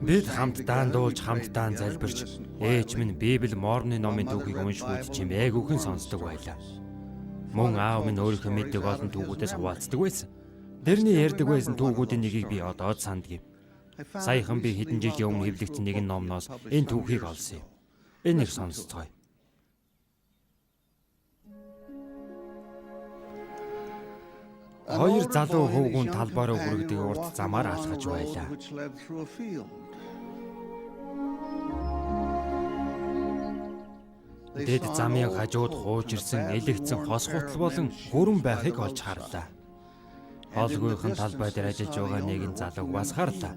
Бид хамтдаа дуулж хамтдаа залбирч ээж минь Библи Морны номын түүхийг уншихуйд чимээг үхэн сонсдог байлаа. Мөн аав минь өөрийнхөө мэддэг олон түүхүүдээс хуваалцдаг байсан. Дэрний ярьдаг байсан түүхүүдийн нэгийг би одоо санддаг юм. Саяхан би хэдэн жилийн өмнө хэвлэгдсэн нэгэн номноос энэ түүхийг олсон юм. Энийг сонсцгоё. Хоёр залуу хөвгүүн талбаараа хүрэгдэг урт замаар алхаж байлаа. Дэд замын хажууд хуужирсан элэгцэн хос хутал болон хүрэн байхыг олж харлаа. Хоолгүйхэн талбай дээр ажиллаж байгаа нэгэн залууг бас харлаа.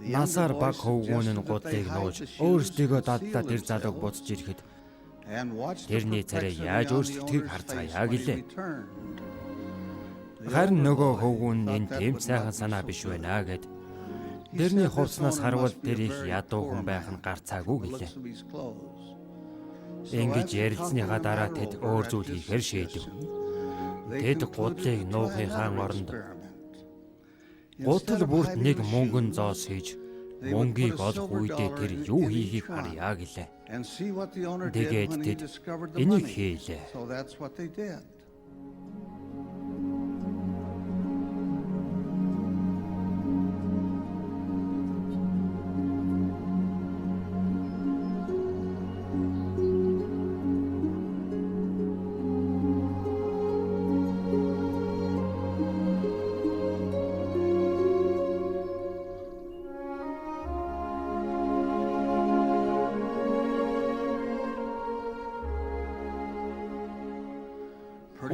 Насаар баг хөвгүүн нь гудлыг нууж өөрсдийгөө дадлаа тэр залууг буцаж ирэхэд тэрний царай яаж өөрчлөгдөхийг харцгаая гэлээ. Харин нөгөө хөвгүүн энэ тийм сайхан санаа биш байна гэд тэрний хувцснаас харвал тэр их ядуу хүн байх нь гарцаагүй гэлээ. Ингэж ярилцсныхаа дараа тэд өөр зүйл хийхээр шийдэв. Тэд гудлыг нуухынхаа оронд гутал бүрт нэг мөнгөн зоос хийж мөнгийг олох үедээ тэр юу хийхийг харъя гэлээ. Тэгээд тэд энийг хийлээ.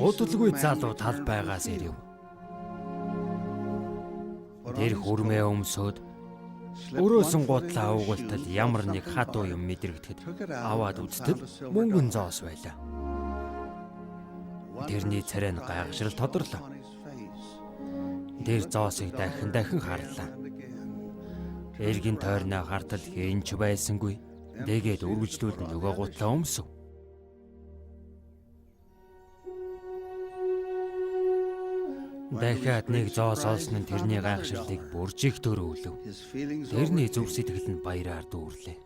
Удалгүй залуу талбайгаас ирэв. Тэр хүрмээ өмсөд өрөөсөн гутлаа угуултал ямар нэг хатуу юм мэдрэгдэхэд аваад үзтэл мөнгөн зоос байлаа. Тэрний царай нь гайхшрал тодорлоо. Тэр зоосыг дахин харлаа. Эргэн тойрноо хартал хийнч байсангүй. Тэгээд үргэлжлүүлэн нөгөө гутлаа өмсөв. Дахиад нэг зоос олсон нь тэрний гайхшрлыг бүржих төрөөлөв. Тэрний зүв сэтгэл нь баяраар дүүрлээ.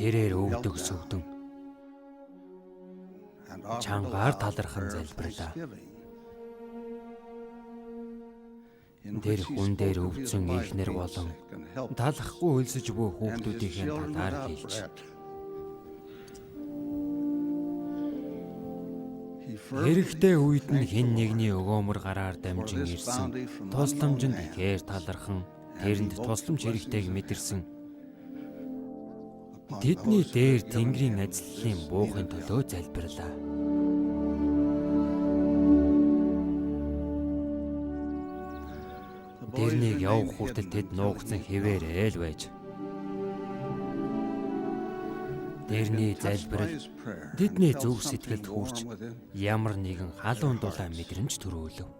Тэрээр өвдөг сөвдөн чангаар талархан залбирлаа. Тэр хүн дээр өвдсөн ихнэр болон талахгүй өлсөж буй хүүхдүүдийн талаар хэлж хэрэгтэй үед нь хэн нэгний өгөөмөр гараар дамжин ирсэн тусламжинд ихээр талархан тэрэнд тусламж хэрэгтэйг мэдэрсэн тэдний дээр Тэнгэрийн ажлын буухын төлөө залбирлаа. Тэрнийг явах хүртэл тэд нуугдсан хэвээрээ л байж тэрний залбирал тэдний зөв сэтгэлд хүрч ямар нэгэн халуун дулаан мэдрэмж төрөөлөв.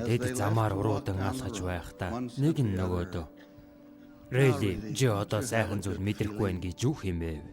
Тэд замаар уруудан алхаж байхдаа нэг нь нөгөөдөө "Рэйли, чи одоо сайхан зүйл мэдрэхгүй байх гэж юу хэмэв?"